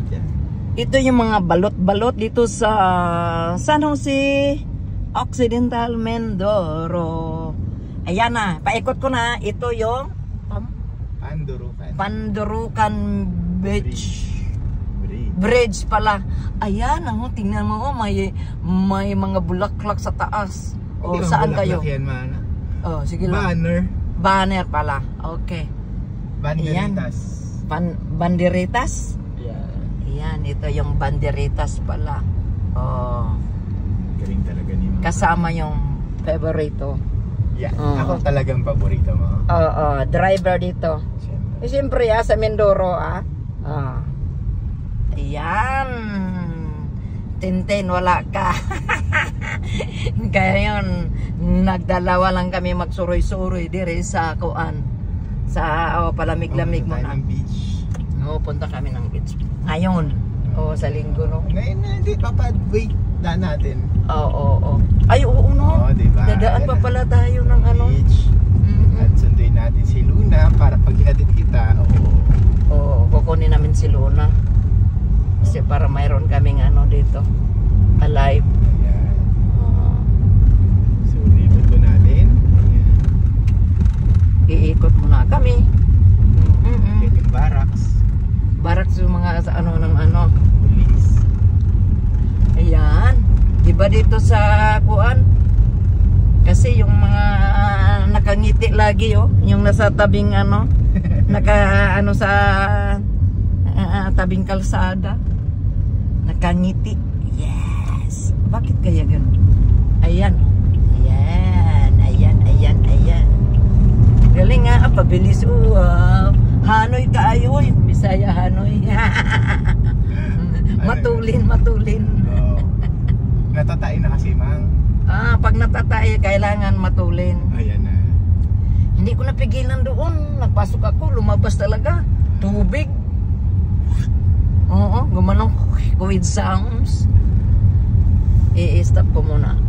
dyan. Ito yung mga balot-balot dito sa San Jose Occidental Mindoro. Ayan na, paikot ko na. Ito yung Pandarukan Beach Bridge pala. Ayan, tingnan mo, may mga bulaklak sa taas. O, saan kayo? Yan, Oh, sige lang. Banner pala. Okay. Banderitas. Banderitas? Yeah. Ayan, ito yung banderitas pala. Oh. Galing talaga ni Mama. Kasama yung favorito. Yeah. Ako talagang paborito mo. Oo, driver dito. Siyempre sa Mindoro Ayan. Tintin, wala ka. Kaya yun, nagdalawa lang kami magsuroy-suroy dire sa kuan. Sa palamig-lamig mo na. Beach. Oo, punta kami ng beach. Ngayon. Oo, sa linggo, no? Ngayon na, hindi wait daan natin. Oo. Ay, oo, no? Diba? Dadaan pa pala tayo ng beach. At sunduin natin si Luna para pag hinatid kita. Oo, kukunin namin si Luna. Kasi para mayroon kaming dito. Alive. Ayan. So, dito po natin. Ayan. Iikot muna kami. Ito yung barracks. Barracks yung mga ng Police. Ayan. Diba dito sa kuan? Kasi yung mga nakangiti lagi yung nasa tabing sa tabing kalsada. Nakangiti. Yes. Bakit kaya ganun? Ayan. Ayan. Galing nga, pabilis. Hanoy tayo. Bisaya Hanoy. Matulin. Natatay na kasi, Mang. Pag natatay, kailangan matulin. Ayan na. Hindi ko napigilan doon. Nagpasok ako, lumabas talaga. Tubig. Oo, gumanong with sounds. I-stop ko muna.